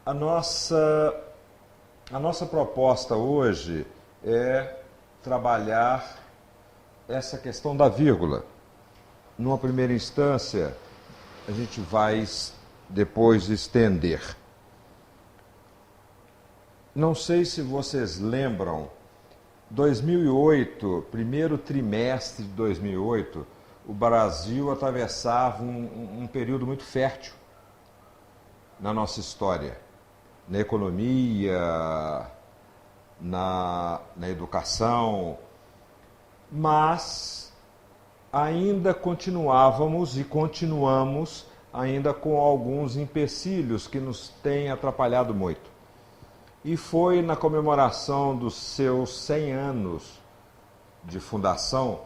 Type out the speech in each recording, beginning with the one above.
A nossa proposta hoje é trabalhar essa questão da vírgula. Numa primeira instância, a gente vai depois estender. Não sei se vocês lembram, 2008, primeiro trimestre de 2008, o Brasil atravessava um período muito fértil na nossa história, na economia, na educação, mas ainda continuávamos e continuamos ainda com alguns empecilhos que nos têm atrapalhado muito. E foi na comemoração dos seus 100 anos de fundação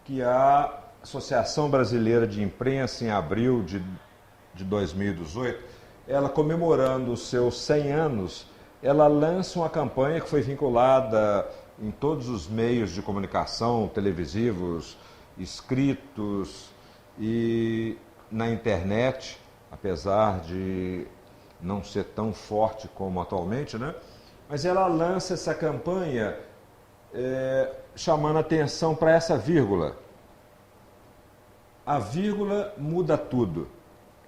que a Associação Brasileira de Imprensa, em abril de 2018, ela comemorando os seus 100 anos, ela lança uma campanha que foi vinculada em todos os meios de comunicação, televisivos, escritos e na internet, apesar de não ser tão forte como atualmente, né? Mas ela lança essa campanha chamando atenção para essa vírgula. A vírgula muda tudo.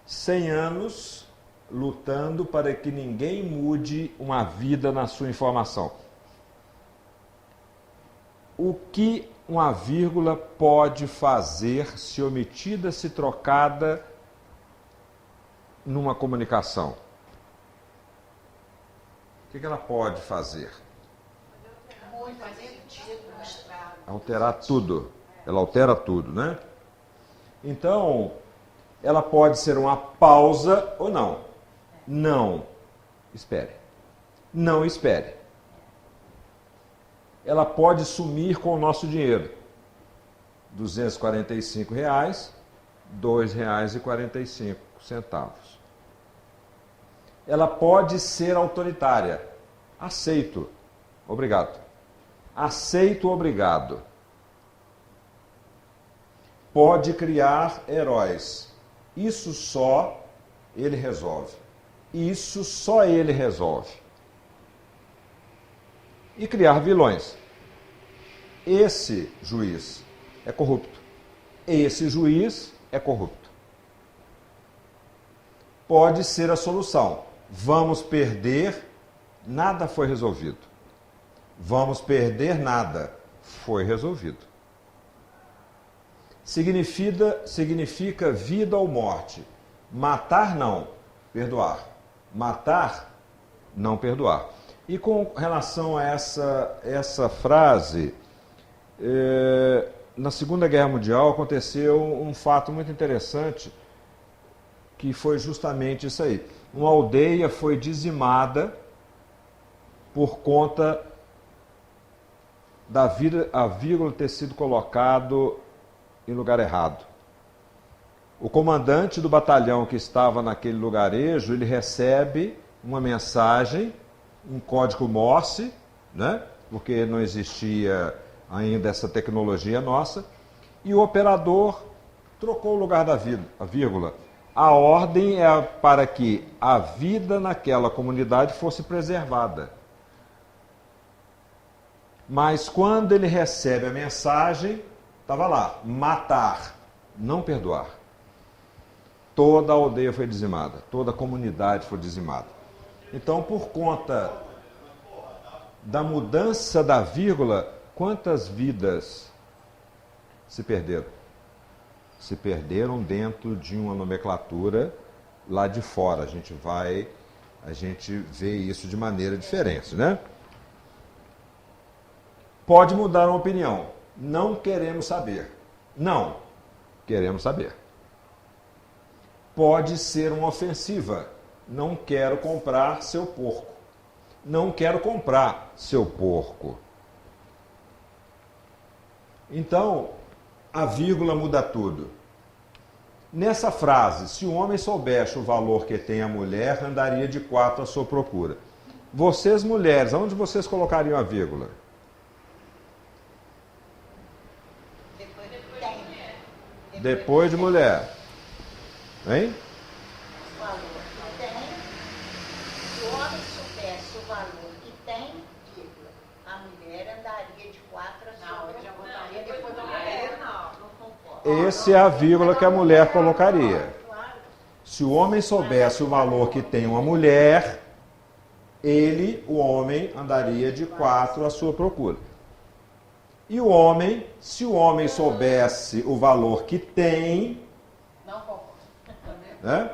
100 anos lutando para que ninguém mude uma vida na sua informação. O que uma vírgula pode fazer se omitida, se trocada numa comunicação? O que ela pode fazer? Alterar tudo. Ela altera tudo, né? Então, ela pode ser uma pausa ou não. Não espere. Não espere. Ela pode sumir com o nosso dinheiro. R$ 245, R$ 2,45. Ela pode ser autoritária. Aceito. Obrigado. Aceito, obrigado. Pode criar heróis. Isso só ele resolve. Isso só ele resolve. E criar vilões. Esse juiz é corrupto. Esse juiz é corrupto. Pode ser a solução. Vamos perder, nada foi resolvido. Vamos perder nada, foi resolvido. Significa vida ou morte. Matar, não. Perdoar. Matar, não perdoar. E com relação a essa frase, na Segunda Guerra Mundial aconteceu um fato muito interessante, que foi justamente isso aí. Uma aldeia foi dizimada por conta a vírgula ter sido colocado em lugar errado. O comandante do batalhão que estava naquele lugarejo, ele recebe uma mensagem em código Morse, né? Porque não existia ainda essa tecnologia nossa, e o operador trocou o lugar da vírgula. A ordem é para que a vida naquela comunidade fosse preservada. Mas quando ele recebe a mensagem, estava lá, matar, não perdoar. Toda a aldeia foi dizimada, toda a comunidade foi dizimada. Então, por conta da mudança da vírgula, quantas vidas se perderam? Se perderam dentro de uma nomenclatura lá de fora. A gente vê isso de maneira diferente, né? Pode mudar uma opinião. Não queremos saber. Não queremos saber. Pode ser uma ofensiva. Não quero comprar seu porco. Não quero comprar seu porco. Então, a vírgula muda tudo. Nessa frase, se o homem soubesse o valor que tem a mulher, andaria de 4 à sua procura. Vocês, mulheres, aonde vocês colocariam a vírgula? Depois de mulher. Hein? valor que tem, vírgula, a mulher andaria de 4 a 5. Não, eu já botaria depois da mulher. Não concordo. Essa é a vírgula que a mulher colocaria. Se o homem soubesse o valor que tem uma mulher, ele, o homem, andaria de 4 à sua procura. E o homem, se o homem soubesse o valor que tem, Não concordo. né,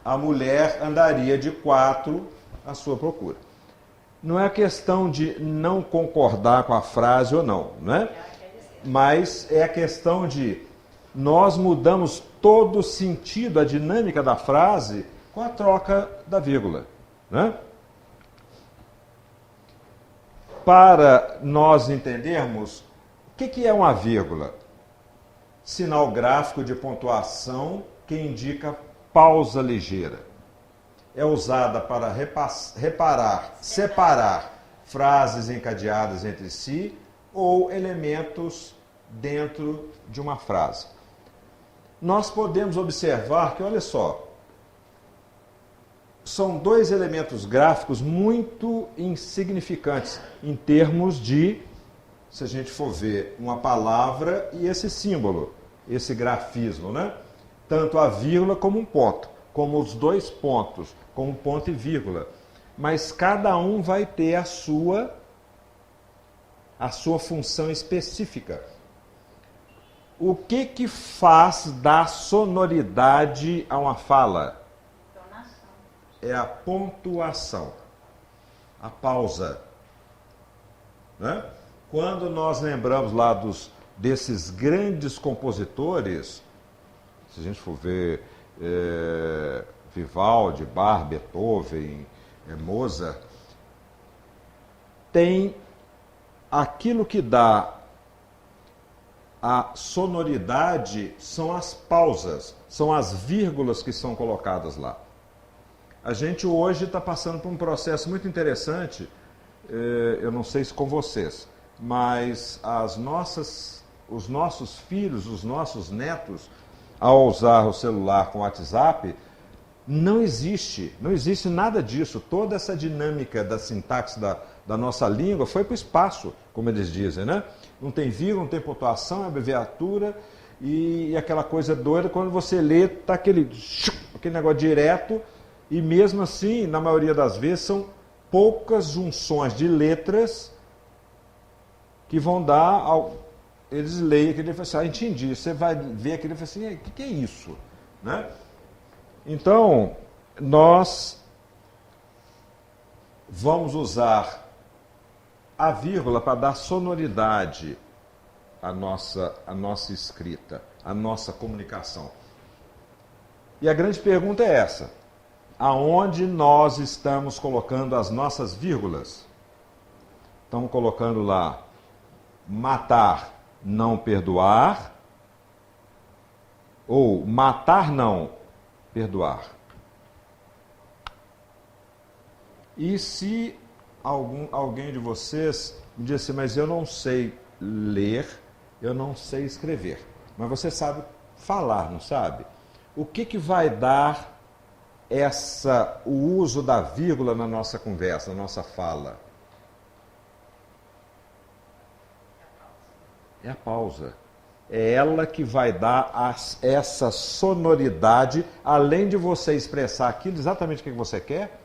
a mulher andaria de 4 à sua procura. Não é questão de não concordar com a frase ou não, né? Mas é a questão de nós mudamos todo o sentido, a dinâmica da frase com a troca da vírgula, né? Para nós entendermos o que é uma vírgula, sinal gráfico de pontuação que indica pausa ligeira. É usada para separar frases encadeadas entre si ou elementos dentro de uma frase. Nós podemos observar que, olha só, são 2 elementos gráficos muito insignificantes em termos de, se a gente for ver, uma palavra e esse símbolo, esse grafismo, né? Tanto a vírgula como um ponto, como os 2 pontos, como ponto e vírgula. Mas cada um vai ter a sua função específica. O que faz dar sonoridade a uma fala? É a pontuação, a pausa. Né? Quando nós lembramos lá desses grandes compositores, se a gente for ver Vivaldi, Bach, Beethoven, Mozart, tem aquilo que dá a sonoridade, são as pausas, são as vírgulas que são colocadas lá. A gente hoje está passando por um processo muito interessante, eu não sei se com vocês, mas os nossos filhos, os nossos netos, ao usar o celular com o WhatsApp, não existe nada disso. Toda essa dinâmica da sintaxe da nossa língua foi para o espaço, como eles dizem, né? Não tem vírgula, não tem pontuação, é abreviatura e aquela coisa doida, quando você lê, está aquele negócio direto. E mesmo assim, na maioria das vezes, são poucas junções de letras que vão dar eles leem aquilo e falam assim, entendi. Você vai ver aquilo e fala assim, o que é isso? Né? Então, nós vamos usar a vírgula para dar sonoridade à nossa escrita, à nossa comunicação. E a grande pergunta é essa. Aonde nós estamos colocando as nossas vírgulas? Estamos colocando lá matar, não perdoar, ou matar, não perdoar. E se alguém de vocês me diz assim, mas eu não sei ler, eu não sei escrever, mas você sabe falar, não sabe? O que vai dar o uso da vírgula na nossa conversa, na nossa fala? É a pausa. É ela que vai dar essa sonoridade, além de você expressar aquilo exatamente o que você quer,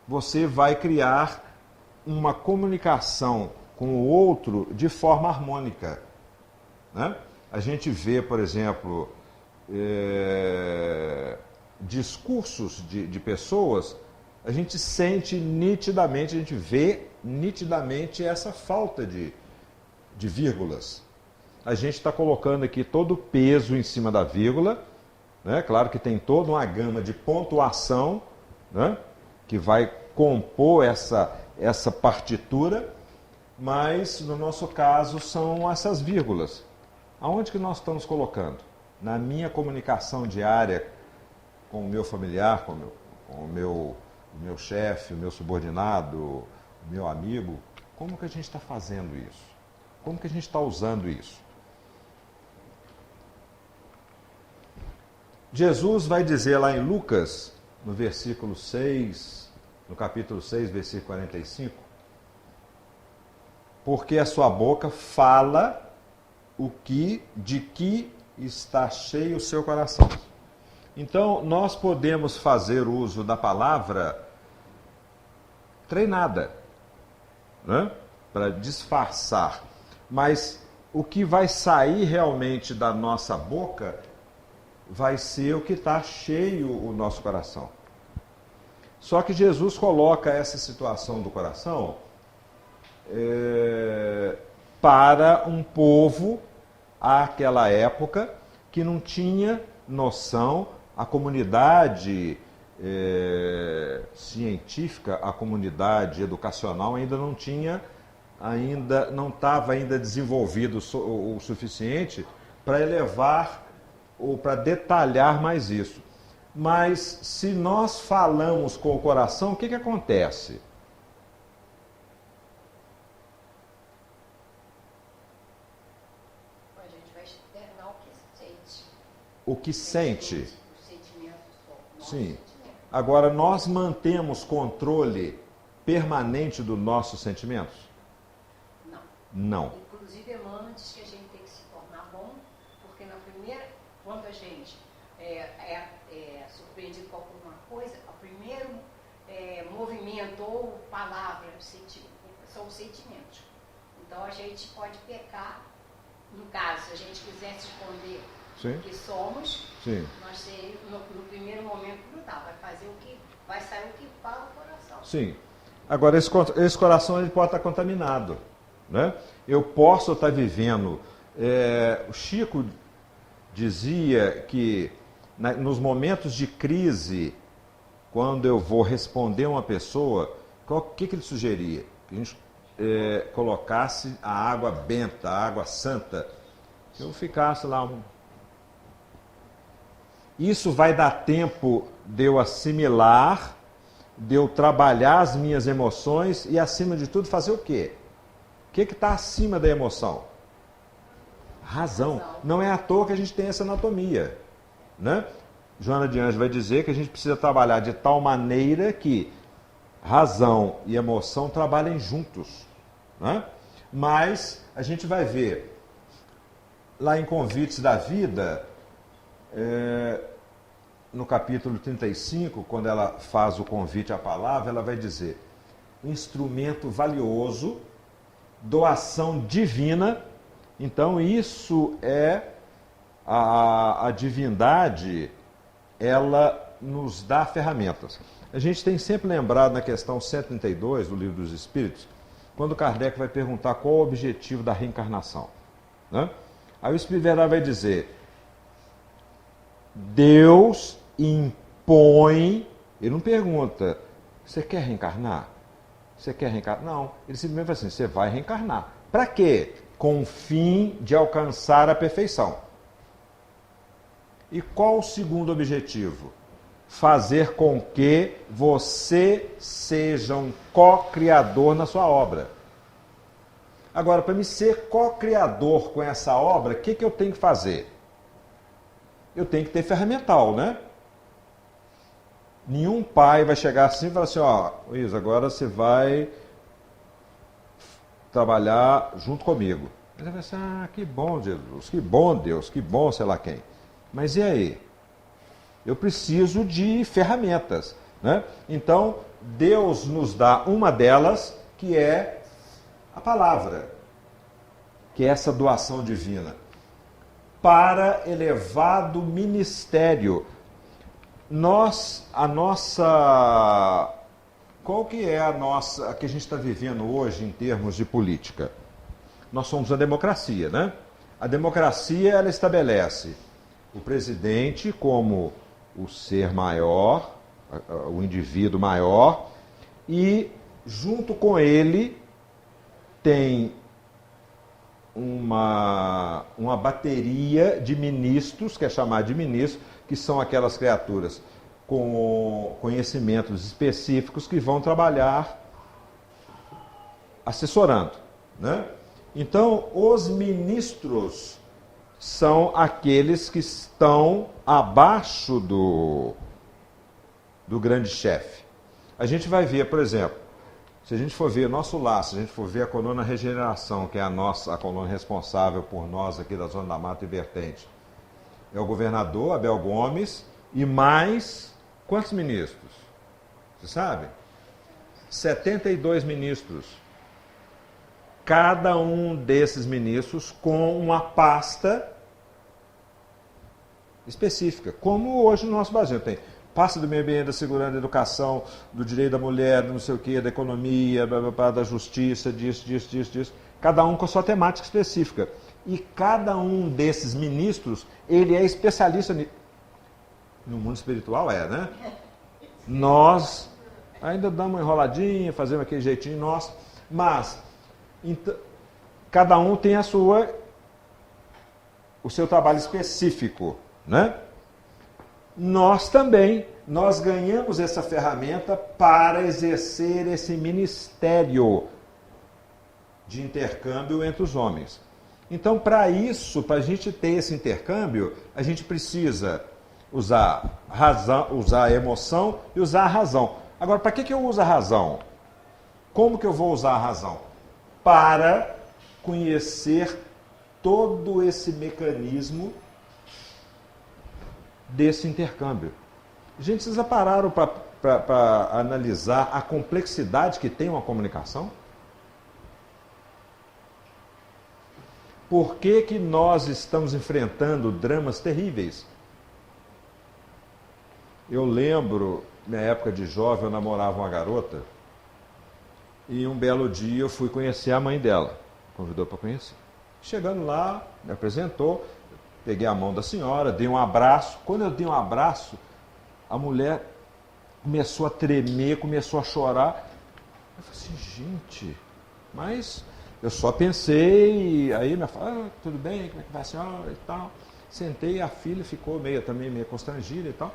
você vai criar uma comunicação com o outro de forma harmônica. Né? A gente vê, por exemplo, discursos de pessoas, a gente sente nitidamente, a gente vê nitidamente essa falta de vírgulas. A gente está colocando aqui todo o peso em cima da vírgula, né? Claro que tem toda uma gama de pontuação, né? Que vai compor essa partitura, mas no nosso caso são essas vírgulas. Aonde que nós estamos colocando? Na minha comunicação diária com o meu familiar, com o meu chefe, o meu subordinado, o meu amigo, como que a gente está fazendo isso? Como que a gente está usando isso? Jesus vai dizer lá em Lucas, no versículo 6, no capítulo 6, versículo 45, porque a sua boca fala de que está cheio o seu coração. Então, nós podemos fazer uso da palavra treinada, né? Para disfarçar, mas o que vai sair realmente da nossa boca vai ser o que está cheio o nosso coração. Só que Jesus coloca essa situação do coração para um povo, àquela época, que não tinha noção, a comunidade científica, a comunidade educacional ainda não tinha, não estava ainda desenvolvido o suficiente para elevar ou para detalhar mais isso. Mas se nós falamos com o coração, o que acontece? A gente vai externar o que sente. O que sente? Os sentimentos. Sim. Agora, nós mantemos controle permanente dos nossos sentimentos? Não. Não. Inclusive, Emmanuel diz que a gente tem que se tornar bom, porque quando a gente é surpreendido com alguma coisa, o primeiro movimento ou palavra são os sentimentos. Então, a gente pode pecar, no caso, se a gente quiser se esconder o que somos, Sim. nós seríamos, no primeiro momento, não vai sair o que fala o coração. Sim. Agora, esse coração ele pode estar contaminado, né? Eu posso estar vivendo... o Chico dizia que nos momentos de crise, quando eu vou responder uma pessoa, o que ele sugeria? Que a gente colocasse a água benta, a água santa. Eu ficasse lá. Isso vai dar tempo de eu assimilar, de eu trabalhar as minhas emoções e, acima de tudo, fazer o quê? O que está acima da emoção? Razão. Não é à toa que a gente tem essa anatomia, né? Joana de Anjos vai dizer que a gente precisa trabalhar de tal maneira que razão e emoção trabalhem juntos, né? Mas a gente vai ver lá em Convites da Vida, no capítulo 35, quando ela faz o convite à palavra, ela vai dizer: instrumento valioso, doação divina. Então, isso é a divindade, ela nos dá ferramentas. A gente tem sempre lembrado na questão 132 do Livro dos Espíritos, quando Kardec vai perguntar qual o objetivo da reencarnação, né? Aí o Espírito Verdade vai dizer: Deus impõe, ele não pergunta, você quer reencarnar? Você quer reencarnar? Não, ele simplesmente fala assim, você vai reencarnar. Para quê? Com o fim de alcançar a perfeição. E qual o segundo objetivo? Fazer com que você seja um co-criador na sua obra. Agora, para me ser co-criador com essa obra, o que eu tenho que fazer? Eu tenho que ter ferramental, né? Nenhum pai vai chegar assim e falar assim, Luiz, agora você vai trabalhar junto comigo. Ele vai assim, que bom, Jesus, que bom, Deus, que bom, sei lá quem. Mas e aí? Eu preciso de ferramentas, né? Então, Deus nos dá uma delas, que é a palavra, que é essa doação divina, para elevado ministério. Qual que é a que a gente está vivendo hoje em termos de política? Nós somos a democracia, né? A democracia, ela estabelece o presidente como o ser maior, o indivíduo maior, e junto com ele tem uma bateria de ministros, que é chamada de ministros, que são aquelas criaturas com conhecimentos específicos que vão trabalhar assessorando, né? Então, os ministros são aqueles que estão abaixo do grande chefe. A gente vai ver, por exemplo, se a gente for ver nosso lar, se a gente for ver a coluna Regeneração, que é a coluna responsável por nós aqui da Zona da Mata e Vertente, é o governador Abel Gomes e mais quantos ministros? Você sabe? 72 ministros. Cada um desses ministros com uma pasta específica, como hoje no nosso Brasil tem pasta do meio ambiente, da segurança, da educação, do direito da mulher, do não sei o quê, da economia, da justiça, disso. Cada um com a sua temática específica. E cada um desses ministros, ele é especialista no mundo espiritual, né? Nós ainda damos uma enroladinha, fazemos aquele jeitinho nosso, mas então, cada um tem o seu trabalho específico, né? Nós também, nós ganhamos essa ferramenta para exercer esse ministério de intercâmbio entre os homens. Então, para isso, para a gente ter esse intercâmbio, a gente precisa usar razão, usar a emoção e usar a razão. Agora, para que eu uso a razão? Como que eu vou usar a razão? Para conhecer todo esse mecanismo desse intercâmbio. Gente, vocês já pararam para analisar a complexidade que tem uma comunicação? Por que nós estamos enfrentando dramas terríveis? Eu lembro, na época de jovem, eu namorava uma garota e um belo dia eu fui conhecer a mãe dela. Convidou para conhecer. Chegando lá, me apresentou, peguei a mão da senhora, dei um abraço. Quando eu dei um abraço, a mulher começou a tremer, começou a chorar. Eu falei assim, gente, mas eu só pensei, aí minha filha, tudo bem, como é que vai a senhora e tal. Sentei, a filha ficou também meio constrangida e tal.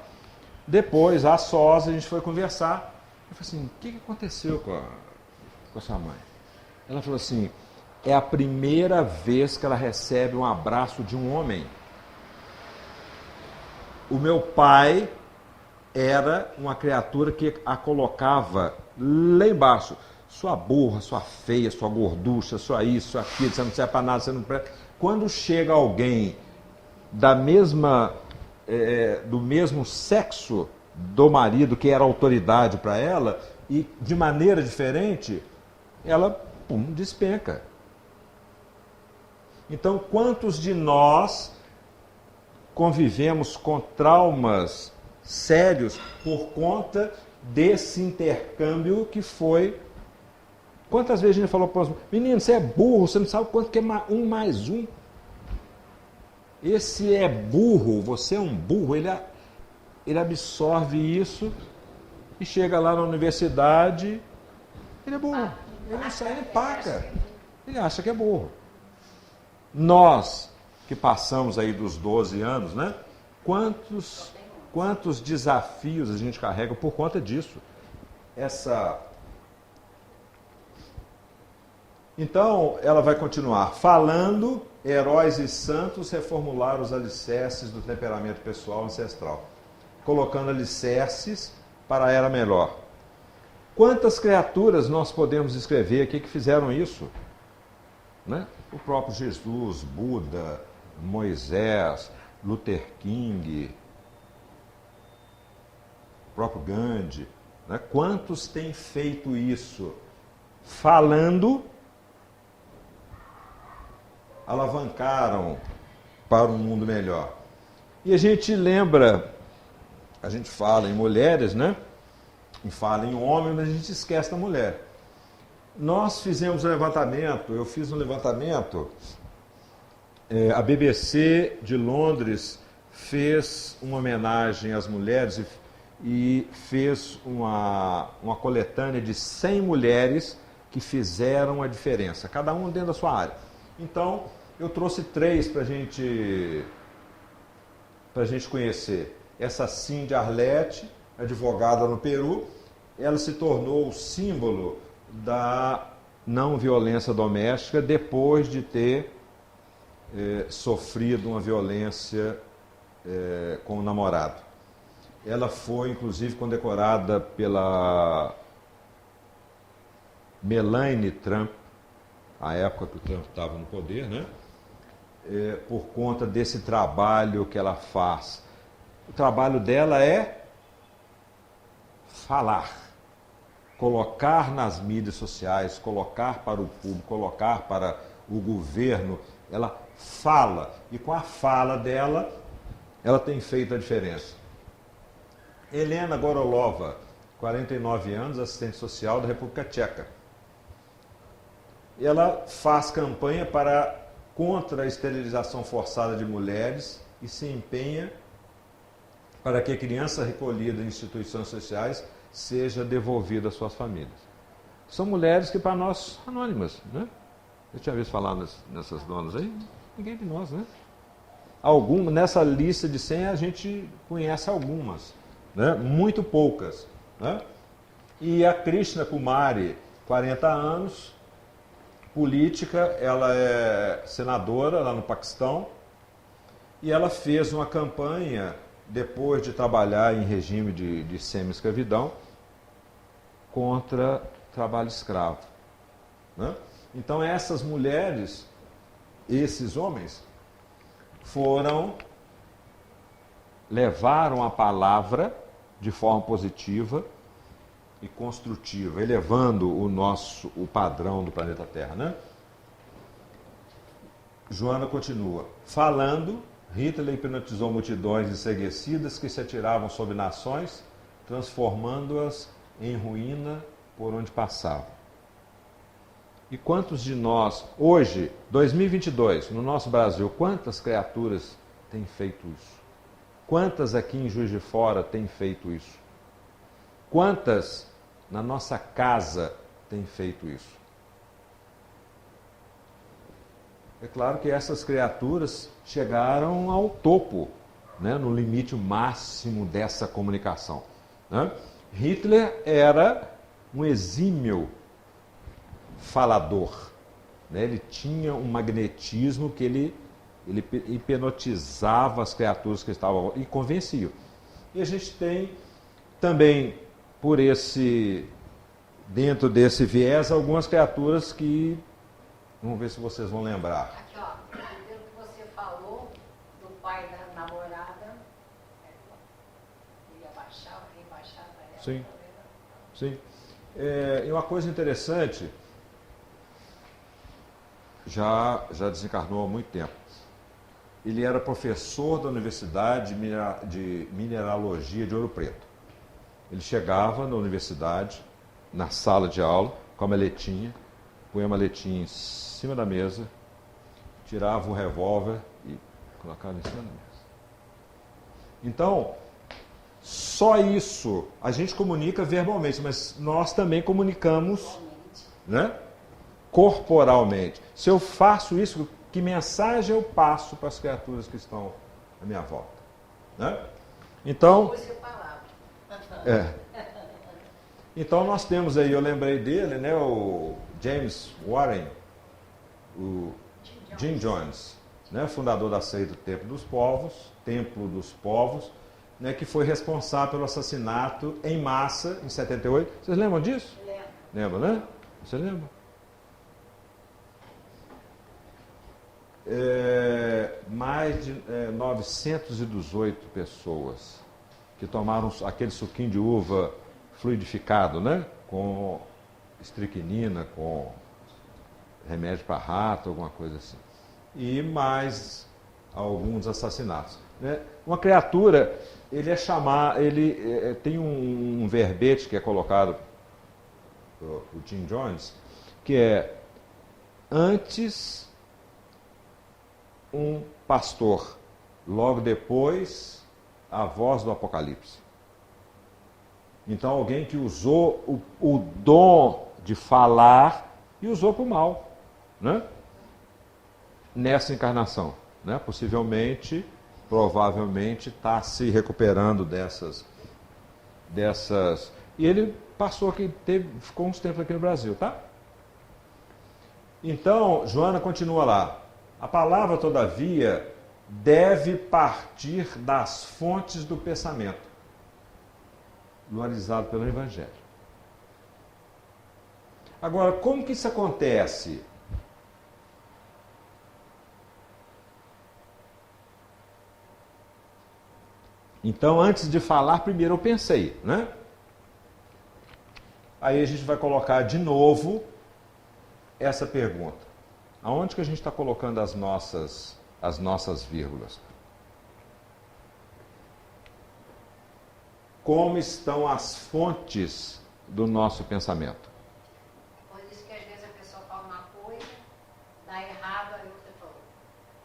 Depois, a sós, a gente foi conversar. Eu falei assim, o que aconteceu com a sua mãe? Ela falou assim, é a primeira vez que ela recebe um abraço de um homem. O meu pai era uma criatura que a colocava lá embaixo. Sua burra, sua feia, sua gorducha, sua isso, sua aquilo, você não serve para nada, você não presta. Quando chega alguém da mesma, do mesmo sexo do marido, que era autoridade para ela, e de maneira diferente, ela, despenca. Então, quantos de nós convivemos com traumas sérios por conta desse intercâmbio que foi... Quantas vezes a gente falou para os meninos, você é burro, você não sabe quanto que é 1 mais 1. Esse é burro, você é um burro, ele absorve isso e chega lá na universidade, ele é burro, ele não sai, ele paca, ele acha que é burro. Nós, que passamos aí dos 12 anos, né? Quantos desafios a gente carrega por conta disso? Então, ela vai continuar falando, heróis e santos reformularam os alicerces do temperamento pessoal ancestral, colocando alicerces para a era melhor. Quantas criaturas nós podemos escrever aqui que fizeram isso? Né? O próprio Jesus, Buda, Moisés, Luther King, o próprio Gandhi. Né? Quantos têm feito isso? Falando, alavancaram para um mundo melhor. E a gente lembra, a gente fala em mulheres, né? E fala em homem, mas a gente esquece da mulher. Nós fizemos um levantamento, eu fiz um levantamento, a BBC de Londres fez uma homenagem às mulheres e fez uma coletânea de 100 mulheres que fizeram a diferença, cada uma dentro da sua área. Então, eu trouxe 3 para a gente conhecer. Essa Cindy Arlete, advogada no Peru, ela se tornou o símbolo da não violência doméstica depois de ter sofrido uma violência com o namorado. Ela foi, inclusive, condecorada pela Melania Trump, a época que o Trump estava no poder, né? Por conta desse trabalho que ela faz. O trabalho dela é falar, colocar nas mídias sociais, colocar para o público, colocar para o governo. Ela fala, e com a fala dela, ela tem feito a diferença. Helena Gorolova, 49 anos, assistente social da República Tcheca. Ela faz campanha contra a esterilização forçada de mulheres e se empenha para que a criança recolhida em instituições sociais seja devolvida às suas famílias. São mulheres que para nós são anônimas, né? Eu tinha visto falar nessas donas aí, ninguém de nós, né? Nessa lista de 100 a gente conhece algumas, né? Muito poucas, né? E a Krishna Kumari, 40 anos, política, ela é senadora lá no Paquistão e ela fez uma campanha, depois de trabalhar em regime de semi-escravidão, contra trabalho escravo, né? Então essas mulheres, esses homens, levaram a palavra de forma positiva e construtiva, elevando o padrão do planeta Terra, né? Joana continua. Falando, Hitler hipnotizou multidões enceguecidas que se atiravam sobre nações, transformando-as em ruína por onde passavam. E quantos de nós, hoje, 2022, no nosso Brasil, quantas criaturas têm feito isso? Quantas aqui em Juiz de Fora têm feito isso? Quantas na nossa casa têm feito isso? É claro que essas criaturas chegaram ao topo, né, no limite máximo dessa comunicação, né? Hitler era um exímio falador, né? Ele tinha um magnetismo que ele hipnotizava as criaturas que estavam e convencia. E a gente tem também, dentro desse viés, algumas criaturas que, vamos ver se vocês vão lembrar. Aqui, ó, pelo que você falou do pai da namorada, ele abaixava, rebaixava ela. Sim, sim. E uma coisa interessante, já desencarnou há muito tempo. Ele era professor da Universidade de Mineralogia de Ouro Preto. Ele chegava na universidade, na sala de aula, com a maletinha, põe a maletinha em cima da mesa, tirava o revólver e colocava em cima da mesa. Então, só isso, a gente comunica verbalmente, mas nós também comunicamos, né, corporalmente. Se eu faço isso, que mensagem eu passo para as criaturas que estão à minha volta, né? Então, então nós temos aí, eu lembrei dele, né, o James Warren, o Jim Jones, né, fundador da seita do Templo dos Povos, né, que foi responsável pelo assassinato em massa em 78. Vocês lembram disso? Lembram, né? Você lembra? Mais de 918 pessoas que tomaram aquele suquinho de uva fluidificado, né? Com estricnina, com remédio para rato, alguma coisa assim. E mais alguns assassinatos, né? Uma criatura, ele tem um verbete que é colocado por Jim Jones, que é: antes um pastor, logo depois a voz do Apocalipse. Então alguém que usou o dom de falar e usou para o mal, né? Nessa encarnação, né? Possivelmente, provavelmente está se recuperando dessas. E ele ficou uns tempos aqui no Brasil, tá? Então, Joana continua lá. A palavra, todavia, deve partir das fontes do pensamento. luarizado pelo Evangelho. Agora, como que isso acontece? Então, antes de falar, primeiro eu pensei, né? Aí a gente vai colocar de novo essa pergunta. Aonde que a gente está colocando as nossas vírgulas? Como estão as fontes do nosso pensamento? Por isso que às vezes a pessoa fala uma coisa, dá errado, aí outra falou.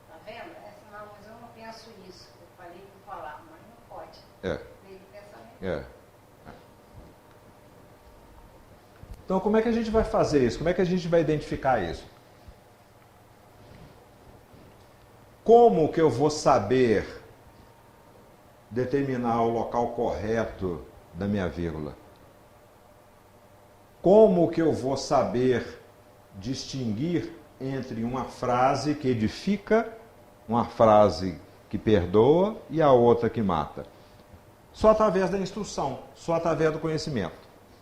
Tá vendo? Não, mas eu não penso isso. Eu falei por falar, mas não pode. Veio do pensamento. Então, como é que a gente vai fazer isso? Como é que a gente vai identificar isso? Como que eu vou saber determinar o local correto da minha vírgula? Como que eu vou saber distinguir entre uma frase que edifica, uma frase que perdoa e a outra que mata? Só através da instrução, só através do conhecimento.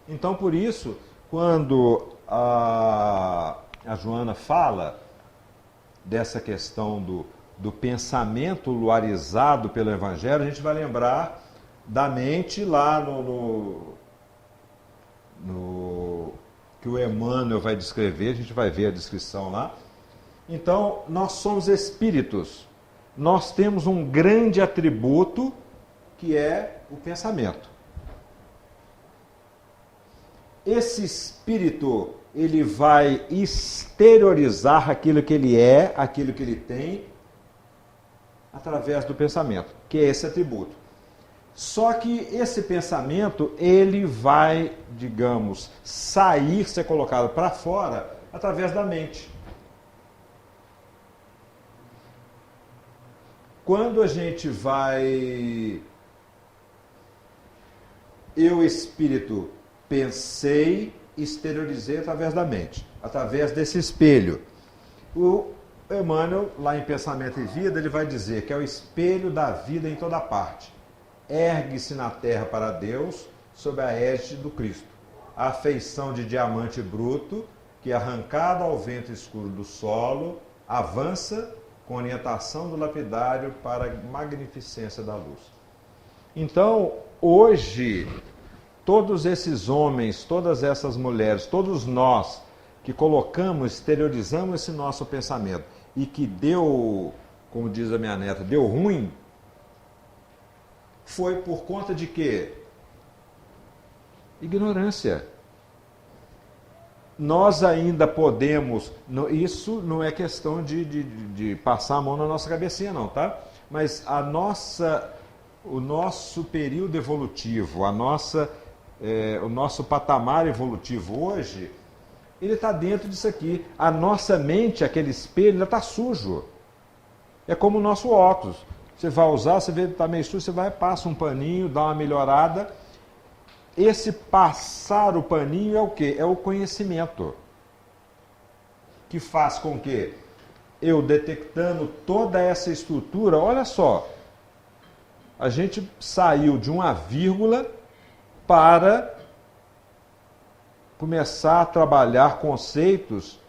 Então, por isso, quando a Joana fala dessa questão do pensamento luarizado pelo Evangelho, a gente vai lembrar da mente lá no que o Emmanuel vai descrever, a gente vai ver a descrição lá. Então, nós somos espíritos. Nós temos um grande atributo que é o pensamento. Esse espírito, ele vai exteriorizar aquilo que ele é, aquilo que ele tem, através do pensamento, que é esse atributo. Só que esse pensamento, ele vai, digamos, ser colocado para fora através da mente. Quando a gente vai... Eu, espírito, pensei, exteriorizei através da mente, através desse espelho. O Emmanuel, lá em Pensamento e Vida, ele vai dizer que é o espelho da vida em toda parte. Ergue-se na terra para Deus, sob a égide do Cristo. A feição de diamante bruto, que arrancado ao vento escuro do solo, avança com orientação do lapidário para a magnificência da luz. Então, hoje, todos esses homens, todas essas mulheres, todos nós que colocamos, exteriorizamos esse nosso pensamento e que deu, como diz a minha neta, deu ruim, foi por conta de quê? Ignorância. Nós ainda podemos, isso não é questão de passar a mão na nossa cabecinha não, tá? Mas o nosso período evolutivo, o nosso patamar evolutivo hoje, ele está dentro disso aqui. A nossa mente, aquele espelho, ainda está sujo. É como o nosso óculos. Você vai usar, você vê que está meio sujo, você vai, passa um paninho, dá uma melhorada. Esse passar o paninho é o quê? É o conhecimento. Que faz com que eu, detectando toda essa estrutura, olha só, a gente saiu de uma vírgula para começar a trabalhar conceitos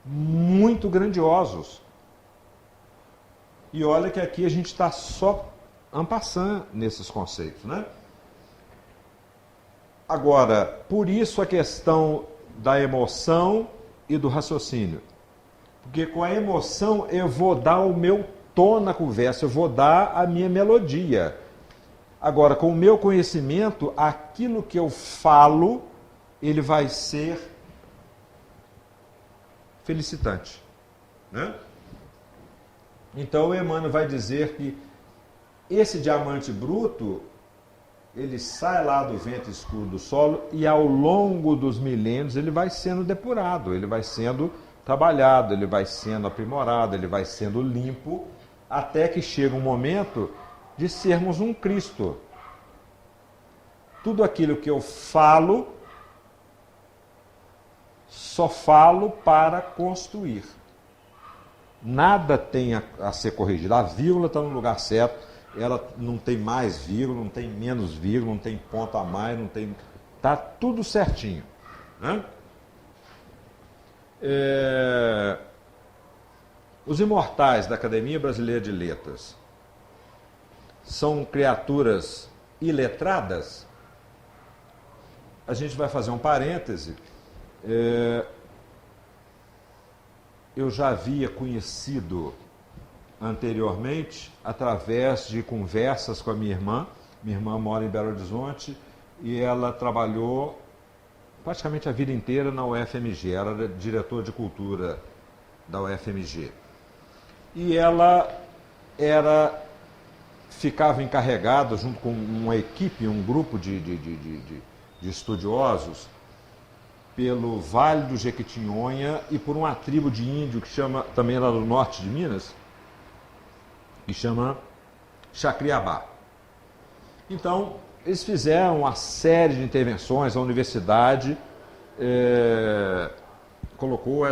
muito grandiosos. E olha que aqui a gente está só en passant nesses conceitos, né? Agora, por isso a questão da emoção e do raciocínio. Porque com a emoção eu vou dar o meu tom na conversa, eu vou dar a minha melodia. Agora, com o meu conhecimento, aquilo que eu falo, ele vai ser felicitante, né? Então o Emmanuel vai dizer que esse diamante bruto, ele sai lá do vento escuro do solo e ao longo dos milênios ele vai sendo depurado, ele vai sendo trabalhado, ele vai sendo aprimorado, ele vai sendo limpo, até que chega um momento de sermos um Cristo. Tudo aquilo que eu falo, só falo para construir. Nada tem a ser corrigido. A vírgula está no lugar certo. ela não tem mais vírgula, não tem menos vírgula, não tem ponto a mais, não tem... Está tudo certinho. Né? Os imortais da Academia Brasileira de Letras são criaturas iletradas? A gente vai fazer um parêntese. Eu já havia conhecido anteriormente, através de conversas com a minha irmã. Minha irmã mora em Belo Horizonte e ela trabalhou praticamente a vida inteira na UFMG. Ela era diretora de cultura da UFMG. E ela ficava encarregada, junto com uma equipe, um grupo de estudiosos, pelo Vale do Jequitinhonha e por uma tribo de índio que chama, também lá do norte de Minas, que chama Chacriabá. Então, eles fizeram uma série de intervenções, a universidade colocou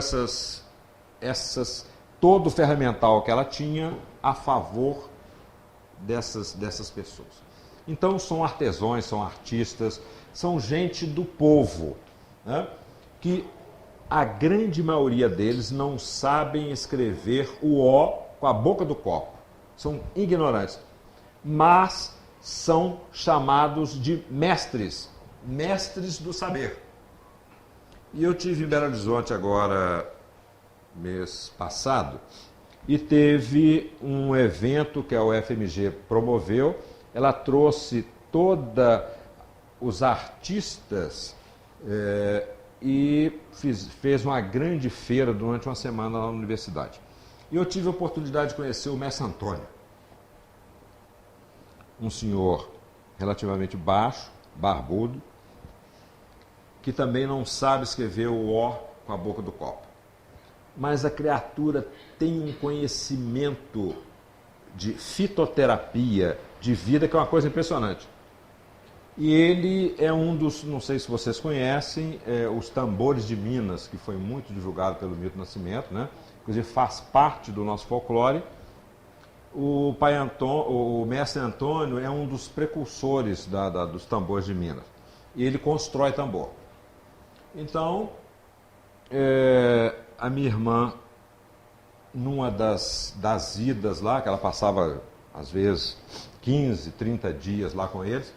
todo o ferramental que ela tinha a favor dessas pessoas. Então, são artesãos, são artistas, são gente do povo, né? Que a grande maioria deles não sabem escrever o O com a boca do copo. São ignorantes, mas são chamados de mestres, mestres do saber. E eu tive em Belo Horizonte agora, mês passado, e teve um evento que a UFMG promoveu. Ela trouxe todos os artistas e fez uma grande feira durante uma semana lá na universidade. E eu tive a oportunidade de conhecer o mestre Antônio, um senhor relativamente baixo, barbudo, que também não sabe escrever o O com a boca do copo. Mas a criatura tem um conhecimento de fitoterapia, de vida, que é uma coisa impressionante. E ele é um dos, não sei se vocês conhecem, os Tambores de Minas, que foi muito divulgado pelo Milton Nascimento, né? Inclusive faz parte do nosso folclore. O mestre Antônio é um dos precursores dos tambores de Minas. E ele constrói tambor. Então, a minha irmã, numa das idas lá, que ela passava, às vezes, 15, 30 dias lá com eles,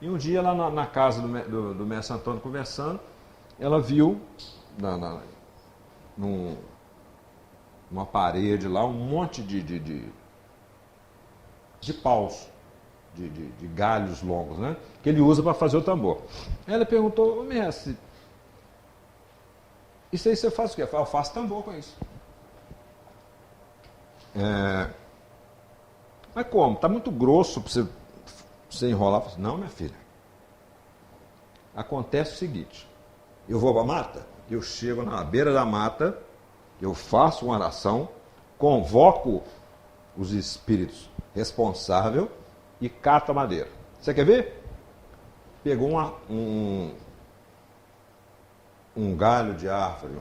e um dia lá na casa do mestre Antônio conversando, ela viu numa parede lá um monte de paus, de galhos longos, né? Que ele usa para fazer o tambor. Ela perguntou: mestre, isso aí você faz o quê? Eu faço tambor com isso. Mas como? Está muito grosso para você enrolar. Eu falei: não, minha filha. Acontece o seguinte: eu vou para a mata, eu chego na beira da mata, eu faço uma oração, convoco os espíritos responsáveis e cato a madeira. Você quer ver? Pegou um galho de árvore,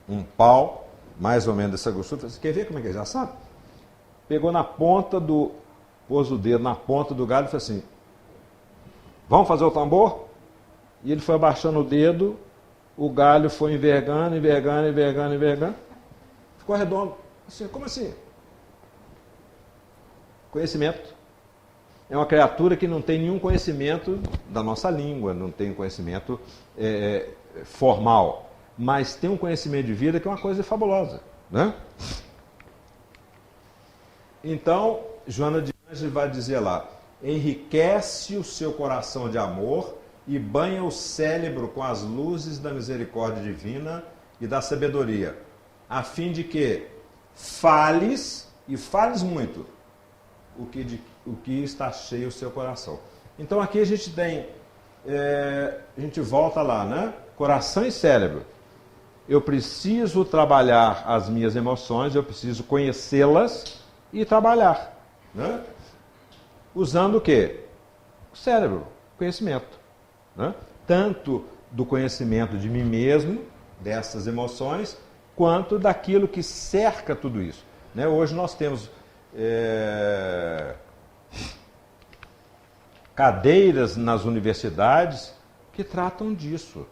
um pau, mais ou menos dessa grossura. Você quer ver como é que ele já sabe? Pegou pôs o dedo na ponta do galho e falou assim: vamos fazer o tambor? E ele foi abaixando o dedo, o galho foi envergando, ficou redondo. Assim, como assim? Conhecimento. É uma criatura que não tem nenhum conhecimento da nossa língua, não tem conhecimento formal, mas tem um conhecimento de vida que é uma coisa fabulosa, né? Então, Joana de Ângeles vai dizer lá: enriquece o seu coração de amor e banha o cérebro com as luzes da misericórdia divina e da sabedoria, a fim de que fales, e fales muito, o que está cheio o seu coração. Então aqui a gente tem, a gente volta lá, né? Coração e cérebro. Eu preciso trabalhar as minhas emoções, eu preciso conhecê-las e trabalhar, né? Usando o quê? O cérebro, conhecimento, né? Tanto do conhecimento de mim mesmo, dessas emoções, quanto daquilo que cerca tudo isso, né? Hoje nós temos cadeiras nas universidades que tratam disso,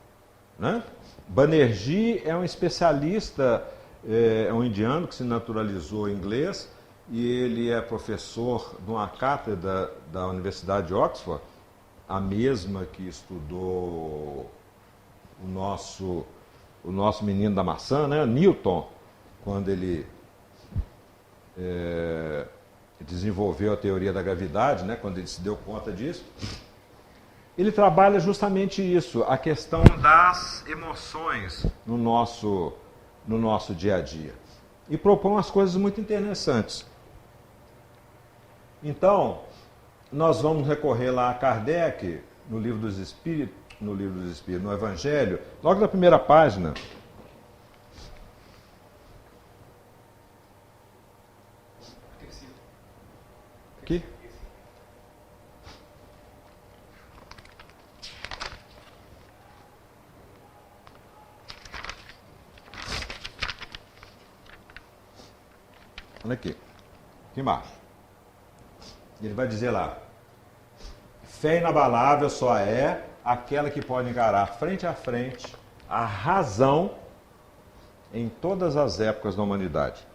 né? Banerjee é um especialista, é um indiano que se naturalizou inglês e ele é professor de uma cátedra da Universidade de Oxford, a mesma que estudou o nosso menino da maçã, né, Newton, quando ele desenvolveu a teoria da gravidade, né, quando ele se deu conta disso. Ele trabalha justamente isso, a questão das emoções no nosso dia a dia. E propõe umas coisas muito interessantes. Então, nós vamos recorrer lá a Kardec, no Livro dos Espíritos, no Evangelho, logo na primeira página. Aqui? Olha aqui embaixo. Ele vai dizer lá: fé inabalável só é aquela que pode encarar frente a frente a razão em todas as épocas da humanidade.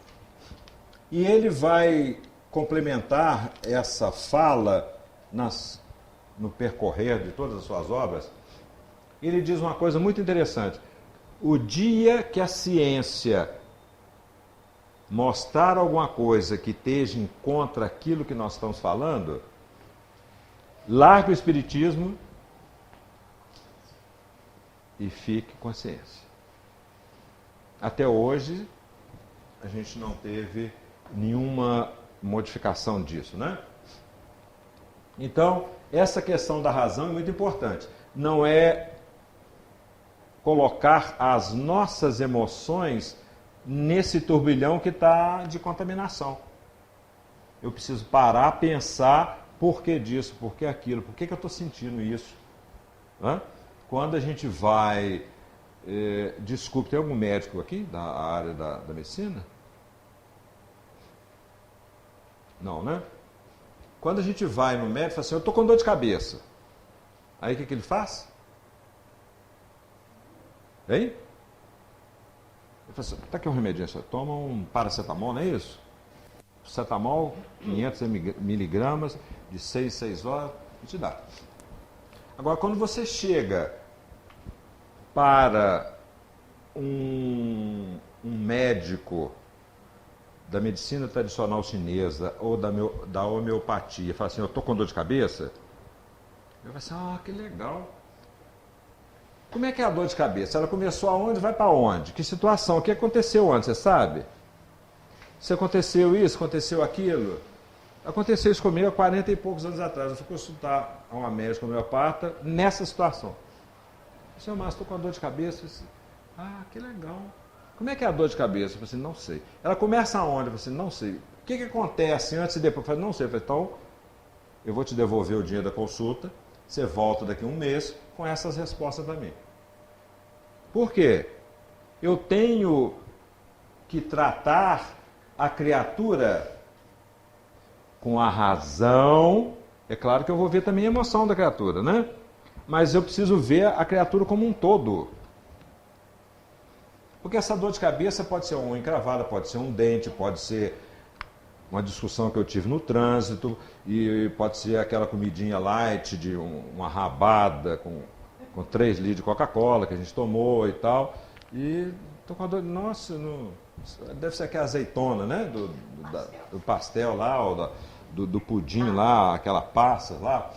E ele vai complementar essa fala no percorrer de todas as suas obras. Ele diz uma coisa muito interessante: o dia que a ciência mostrar alguma coisa que esteja em contra aquilo que nós estamos falando, largue o espiritismo e fique com a ciência. Até hoje, a gente não teve nenhuma modificação disso, né? Então, essa questão da razão é muito importante. Não é colocar as nossas emoções nesse turbilhão que está de contaminação. Eu preciso parar, pensar por que disso, por que aquilo, por que eu estou sentindo isso. Né? Quando a gente vai... desculpe, tem algum médico aqui da área da medicina? Não, né? Quando a gente vai no médico e fala assim, eu estou com dor de cabeça. Aí o que ele faz? Hein? Ele fala assim, tá aqui um remedinho, você toma um paracetamol, não é isso? Paracetamol, 500 miligramas, de 6 em 6 horas, e te dá. Agora, quando você chega para um médico da medicina tradicional chinesa ou da homeopatia e fala assim, eu estou com dor de cabeça, eu falo assim, que legal. Como é que é a dor de cabeça? Ela começou aonde, vai para onde? Que situação? O que aconteceu antes, você sabe? Se aconteceu isso, aconteceu aquilo? Aconteceu isso comigo há 40 e poucos anos atrás. Eu fui consultar a uma médica homeopata nessa situação. Senhor Márcio, estou com a dor de cabeça. Que legal. Como é que é a dor de cabeça? Eu falei assim, não sei. Ela começa aonde? Eu falei assim, não sei. O que acontece antes e depois? Eu falei, não sei. Eu falei, então, eu vou te devolver o dinheiro da consulta, você volta daqui a um mês com essas respostas para mim. Por quê? Eu tenho que tratar a criatura com a razão. É claro que eu vou ver também a emoção da criatura, né? Mas eu preciso ver a criatura como um todo. Porque essa dor de cabeça pode ser uma encravada, pode ser um dente, pode ser uma discussão que eu tive no trânsito, e pode ser aquela comidinha light de uma rabada com 3 litros de Coca-Cola que a gente tomou e tal. E tô com a dor. Nossa, deve ser aquela azeitona, né? Do pastel lá, ou do pudim lá, aquela passa lá.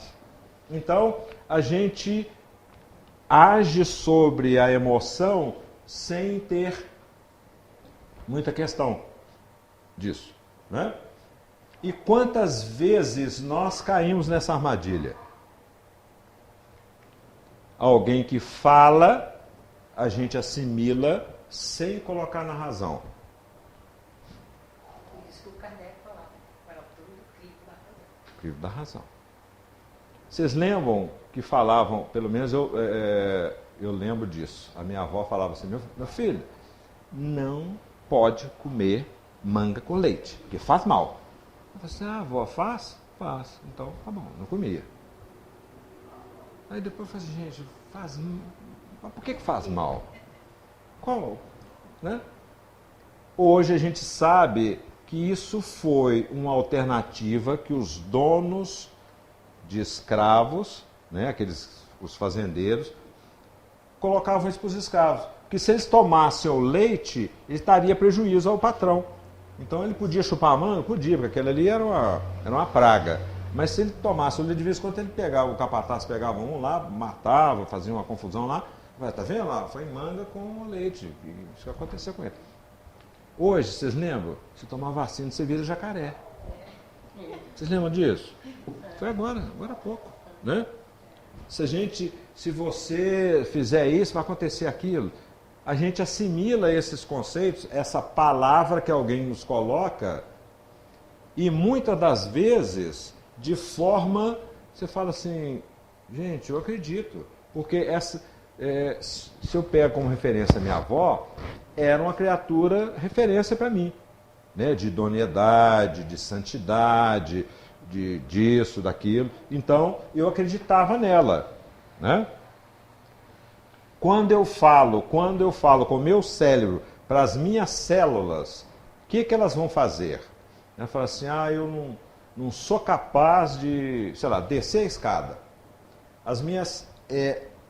Então, a gente age sobre a emoção sem ter muita questão disso, né? E quantas vezes nós caímos nessa armadilha? Alguém que fala, a gente assimila sem colocar na razão. Isso que o Kardec falava, para tudo crivo da razão. Crivo da razão. Vocês lembram que falavam, pelo menos eu lembro disso. A minha avó falava assim, meu filho, não pode comer manga com leite, porque faz mal. Eu falei assim, avó, faz? Faz. Então, tá bom, não comia. Aí depois eu falei assim, gente, mas por que faz mal? Qual? Né? Hoje a gente sabe que isso foi uma alternativa que os donos de escravos, né, os fazendeiros, colocavam isso para os escravos. Porque se eles tomassem o leite, ele estaria prejuízo ao patrão. Então ele podia chupar a mão? Podia, porque aquele ali era uma praga. Mas se ele tomasse o leite, de vez em quando ele pegava, o capataz pegava um lá, matava, fazia uma confusão lá. Tá vendo lá? Foi manga com leite. Isso que aconteceu com ele. Hoje, vocês lembram? Se tomar vacina, você vira jacaré. Vocês lembram disso? Foi agora há pouco. Né? Se você fizer isso, vai acontecer aquilo. A gente assimila esses conceitos, essa palavra que alguém nos coloca, e muitas das vezes, de forma, você fala assim, gente, eu acredito, porque se eu pego como referência a minha avó, era uma criatura referência para mim, né? De idoneidade, de santidade, disso, daquilo. Então, eu acreditava nela, né? Quando eu falo com o meu cérebro para as minhas células, o que elas vão fazer? Ela fala assim, eu não sou capaz de, sei lá, descer a escada.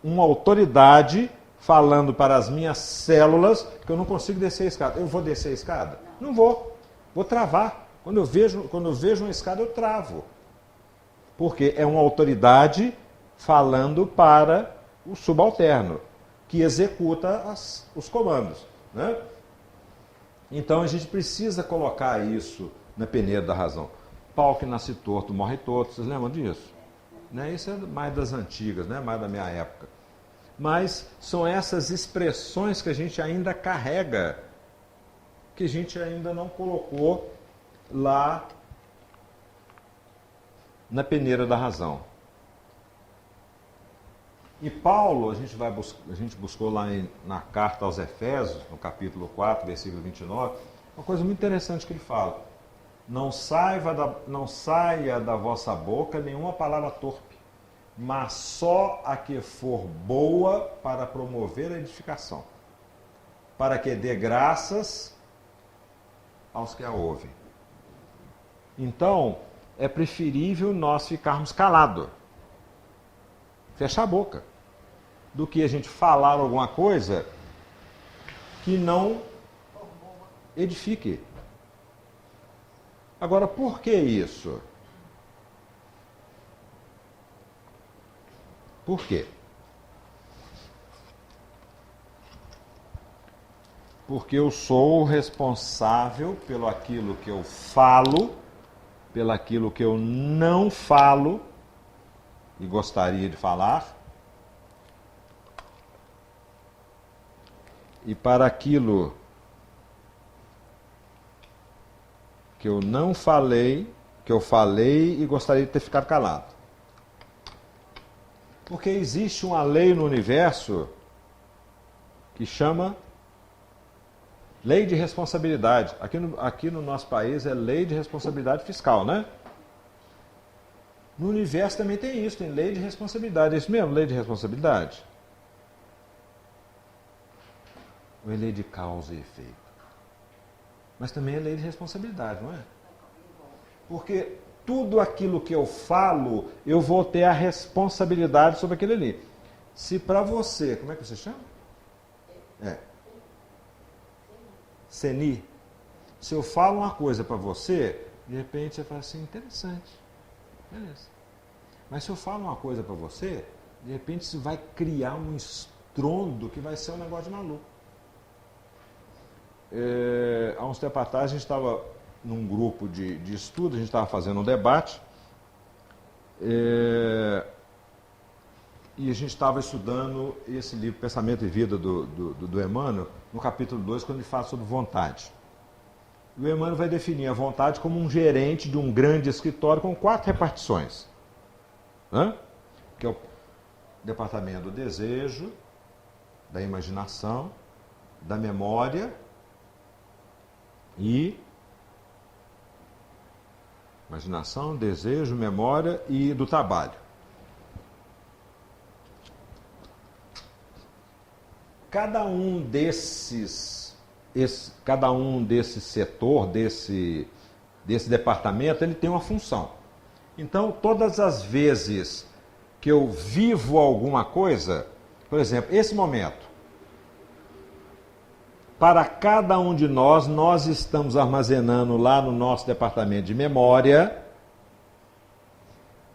Uma autoridade falando para as minhas células que eu não consigo descer a escada. Eu vou descer a escada? Não vou. Vou travar. Quando eu vejo uma escada, eu travo. Porque é uma autoridade falando para o subalterno, que executa os comandos. Né? Então a gente precisa colocar isso na peneira da razão. Pau que nasce torto, morre torto. Vocês lembram disso? Né? Isso é mais das antigas, né? Mais da minha época. Mas são essas expressões que a gente ainda carrega, que a gente ainda não colocou lá na peneira da razão. E Paulo, a gente buscou lá na carta aos Efésios, no capítulo 4, versículo 29, uma coisa muito interessante que ele fala. Não saia da vossa boca nenhuma palavra torpe, mas só a que for boa para promover a edificação, para que dê graças aos que a ouvem. Então, é preferível nós ficarmos calados, fechar a boca, do que a gente falar alguma coisa que não edifique. Agora, por que isso? Por quê? Porque eu sou responsável pelo aquilo que eu falo, pelo aquilo que eu não falo e gostaria de falar, e para aquilo que eu não falei, que eu falei e gostaria de ter ficado calado. Porque existe uma lei no universo que chama lei de responsabilidade. Aqui no nosso país é lei de responsabilidade fiscal, né? No universo também tem isso, tem lei de responsabilidade. É isso mesmo, lei de responsabilidade? Ou é lei de causa e efeito? Mas também é lei de responsabilidade, não é? Porque tudo aquilo que eu falo, eu vou ter a responsabilidade sobre aquilo ali. Se para você, como é que você chama? Seni. Se eu falo uma coisa para você, de repente você fala assim, interessante. Beleza. Mas se eu falo uma coisa para você, de repente isso vai criar um estrondo que vai ser um negócio de maluco. Há uns tempos atrás a gente estava num grupo de estudo, a gente estava fazendo um debate e a gente estava estudando esse livro Pensamento e Vida do Emmanuel, no capítulo 2, quando ele fala sobre vontade. O Emmanuel vai definir a vontade como um gerente de um grande escritório com 4 repartições, né? Que é o departamento do desejo, da imaginação, da memória e imaginação, desejo, memória e do trabalho. cada um desses setor, desse departamento, ele tem uma função. Então, todas as vezes que eu vivo alguma coisa, por exemplo, esse momento, para cada um de nós estamos armazenando lá no nosso departamento de memória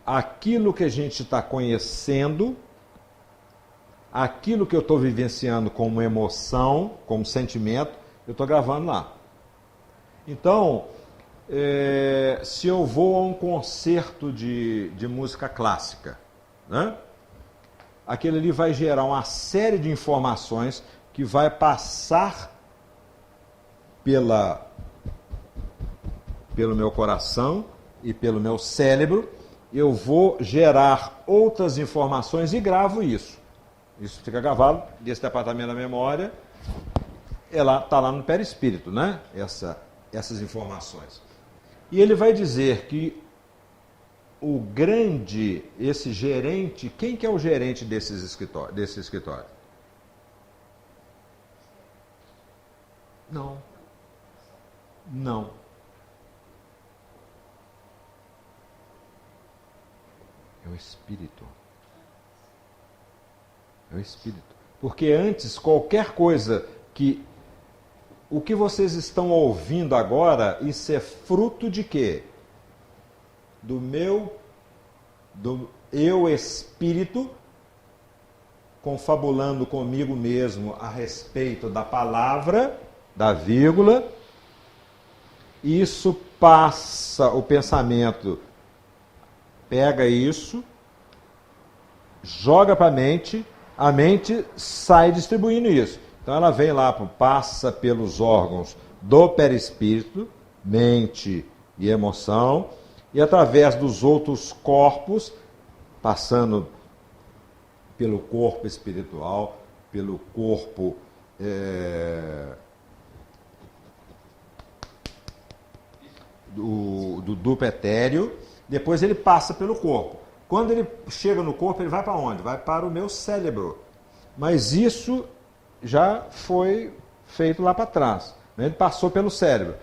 aquilo que a gente está conhecendo, aquilo que eu estou vivenciando como emoção, como sentimento, eu estou gravando lá. Então, se eu vou a um concerto de música clássica, né? Aquele ali vai gerar uma série de informações que vai passar pelo meu coração e pelo meu cérebro. Eu vou gerar outras informações e gravo isso. Isso fica gravado desse departamento da memória. Está lá no perispírito, né? Essas informações. E ele vai dizer que esse gerente, quem que é o gerente desse escritório? Não. É o Espírito. É o Espírito. Porque antes, qualquer coisa o que vocês estão ouvindo agora, isso é fruto de quê? Do eu Espírito, confabulando comigo mesmo a respeito da palavra, da vírgula. Isso passa, o pensamento pega isso, joga para a mente sai distribuindo isso. Então ela vem lá, passa pelos órgãos do perispírito, mente e emoção, e através dos outros corpos, passando pelo corpo espiritual, pelo corpo do duplo etéreo, depois ele passa pelo corpo. Quando ele chega no corpo, ele vai para onde? Vai para o meu cérebro. Mas isso já foi feito lá para trás. Ele passou pelo cérebro.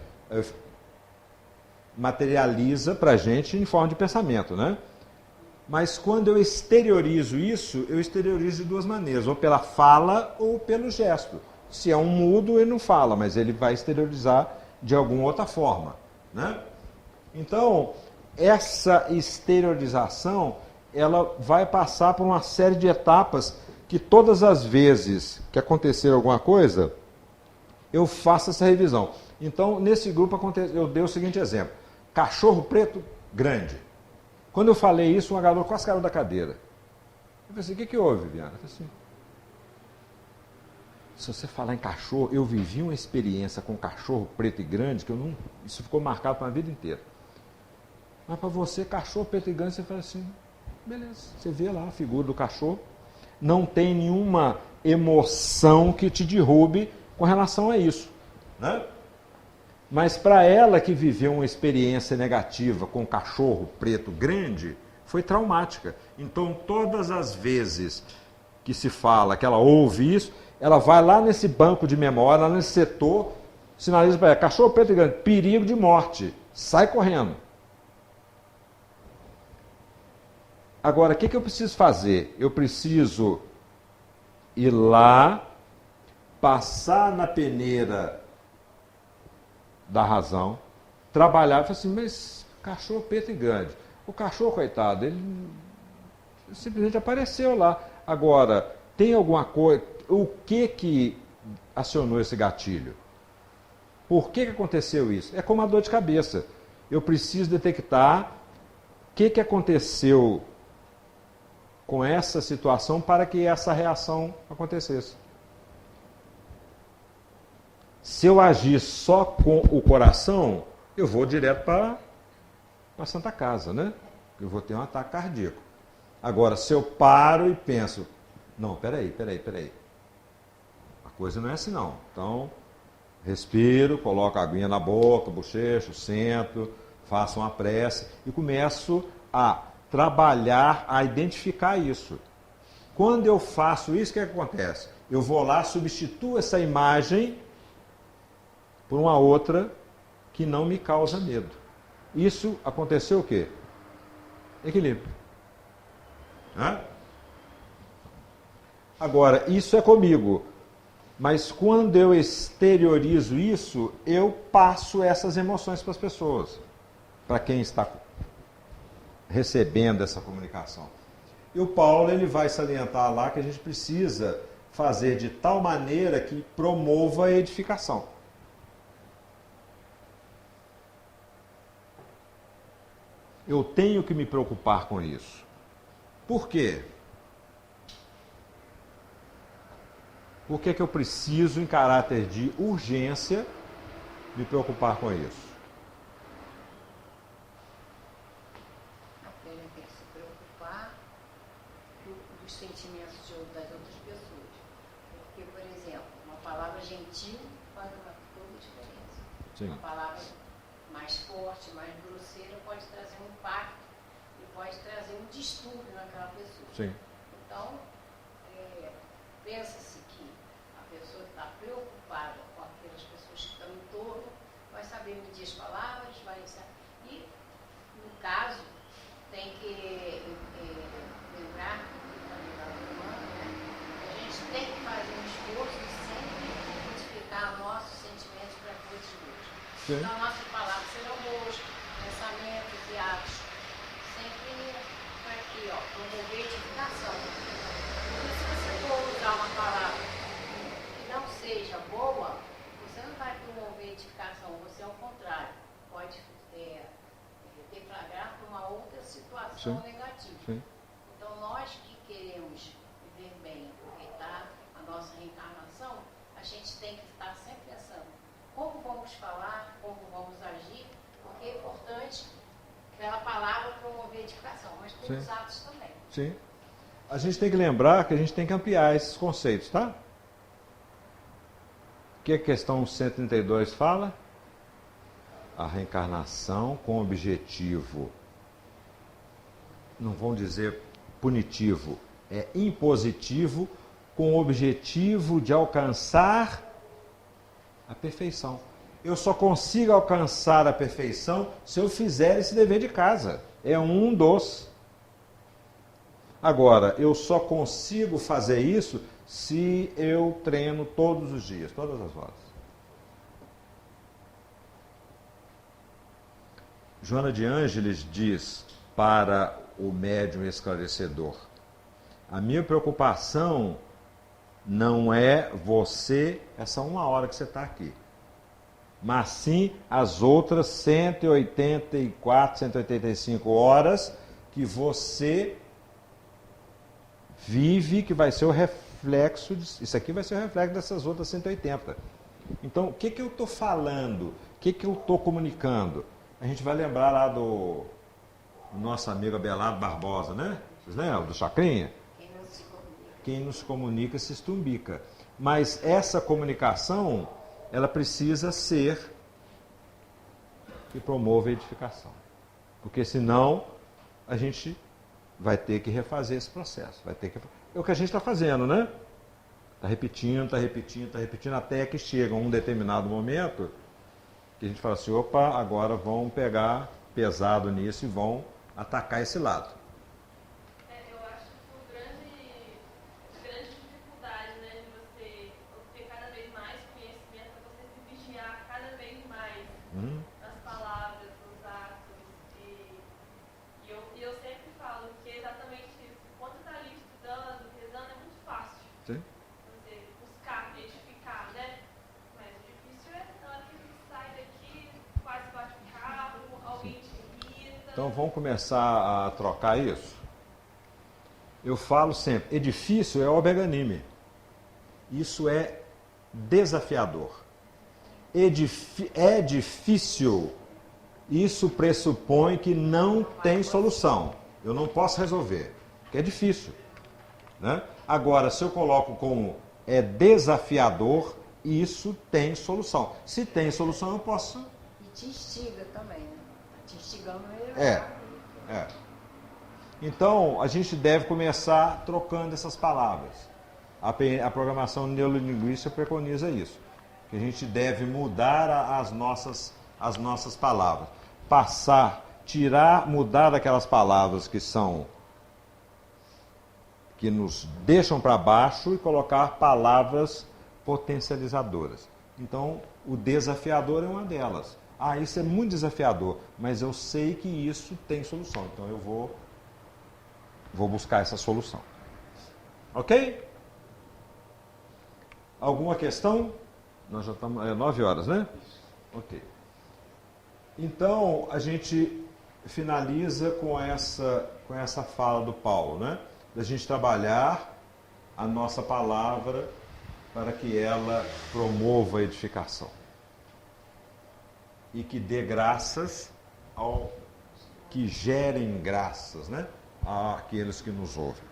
Materializa para a gente em forma de pensamento, né? Mas quando eu exteriorizo isso, eu exteriorizo de duas maneiras, ou pela fala ou pelo gesto. Se é um mudo, ele não fala, mas ele vai exteriorizar de alguma outra forma, né? Então, essa exteriorização, ela vai passar por uma série de etapas que todas as vezes que acontecer alguma coisa, eu faço essa revisão. Então, nesse grupo, eu dei o seguinte exemplo. Cachorro preto grande. Quando eu falei isso, uma garota quase caiu da cadeira. Eu falei assim, o que houve, Viana? Eu falei assim, se você falar em cachorro, eu vivi uma experiência com cachorro preto e grande, isso ficou marcado para a vida inteira. Mas para você, cachorro preto e grande, você fala assim, beleza, você vê lá a figura do cachorro, não tem nenhuma emoção que te derrube com relação a isso, né? Mas para ela que viveu uma experiência negativa com cachorro preto grande, foi traumática. Então, todas as vezes que se fala, que ela ouve isso, ela vai lá nesse banco de memória, lá nesse setor, sinaliza para ela, cachorro preto grande, perigo de morte, sai correndo. Agora, o que eu preciso fazer? Eu preciso ir lá, passar na peneira da razão, trabalhar, e falar assim, mas cachorro preto e grande. O cachorro, coitado, ele simplesmente apareceu lá. Agora, tem alguma coisa, o que acionou esse gatilho? Por que aconteceu isso? É como a dor de cabeça. Eu preciso detectar o que aconteceu com essa situação para que essa reação acontecesse. Se eu agir só com o coração, eu vou direto para a Santa Casa, né? Eu vou ter um ataque cardíaco. Agora, se eu paro e penso, não, peraí. A coisa não é assim não. Então, respiro, coloco a aguinha na boca, bochecho, sento, faço uma prece e começo a trabalhar, a identificar isso. Quando eu faço isso, o que acontece? Eu vou lá, substituo essa imagem por uma outra que não me causa medo. Isso aconteceu o quê? Equilíbrio. Hã? Agora, isso é comigo. Mas quando eu exteriorizo isso, eu passo essas emoções para as pessoas, para quem está recebendo essa comunicação. E o Paulo ele vai salientar lá que a gente precisa fazer de tal maneira que promova a edificação. Eu tenho que me preocupar com isso. Por quê? Por que eu preciso, em caráter de urgência, me preocupar com isso? Porque a gente tem que se preocupar dos sentimentos das outras pessoas. Porque, por exemplo, uma palavra gentil faz toda a diferença. Sim. Uma palavra mais forte, mais grosseira, pode trazer um impacto e pode trazer um distúrbio naquela pessoa. Sim. Então, pensa-se que a pessoa que está preocupada com aquelas pessoas que estão em torno vai saber medir as palavras, e, no caso, tem que lembrar que a gente tem que fazer um esforço de sempre identificar nossos sentimentos para todos os outros. Sim. Então, nossas palavras serão boas, pensamentos e atos. Sempre para aqui, promover edificação. Porque se você for usar uma palavra que não seja boa, você não vai promover edificação, você ao contrário, pode deflagrar para uma outra situação negativa. Sim. Então, nós que queremos viver bem, aproveitar a nossa reencarnação, a gente tem que estar sempre pensando como vamos falar, como vamos agir, porque é importante pela palavra promover a edificação, mas pelos atos também. Sim. A gente tem que lembrar que a gente tem que ampliar esses conceitos, tá? O que a questão 132 fala? A reencarnação com objetivo, não vão dizer punitivo, é impositivo, com o objetivo de alcançar a perfeição. Eu só consigo alcançar a perfeição se eu fizer esse dever de casa. É um dos. Agora, eu só consigo fazer isso se eu treino todos os dias, todas as horas. Joana de Ângeles diz para o médium esclarecedor: a minha preocupação não é você, essa 1 hora que você está aqui, mas sim as outras 184, 185 horas que você vive, que vai ser o reflexo, isso aqui vai ser o reflexo dessas outras 180. Então, o que eu estou falando? O que eu estou comunicando? A gente vai lembrar lá do nosso amigo Abelardo Barbosa, né? Vocês lembram? Do Chacrinha? Quem nos comunica se estumbica. Mas essa comunicação, ela precisa ser que promova a edificação. Porque senão a gente vai ter que refazer esse processo. É o que a gente está fazendo, né? Está repetindo, até que chega um determinado momento que a gente fala assim, opa, agora vão pegar pesado nisso e vão atacar esse lado. Eu acho que grande dificuldade, né, de você obter cada vez mais conhecimento, é você se vigiar cada vez mais nas palavras, nos atos. E eu sempre falo que é exatamente isso. Quando está ali estudando, rezando, é muito fácil. Sim. Você buscar, edificar, né? Mas o difícil é na hora que você sai daqui, quase bate o carro, alguém te irrita. Então vamos começar a trocar isso? Eu falo sempre, edifício é oberganime. Isso é desafiador. É difícil. Isso pressupõe que não tem solução. Eu não posso resolver, porque é difícil. Né? Agora, se eu coloco como é desafiador, isso tem solução. Se tem solução, eu posso... E te instiga também, né? Te instigando mesmo. Então, a gente deve começar trocando essas palavras. A programação neurolinguística preconiza isso, que a gente deve mudar as nossas palavras, mudar aquelas palavras que nos deixam para baixo e colocar palavras potencializadoras. Então, o desafiador é uma delas. Isso é muito desafiador, mas eu sei que isso tem solução, então eu vou buscar essa solução. Ok? Alguma questão? Nós já estamos... 9 horas, né? Ok. Então, a gente finaliza com essa fala do Paulo, né? Da gente trabalhar a nossa palavra para que ela promova a edificação e que dê graças que gerem graças, né? Àqueles que nos ouvem.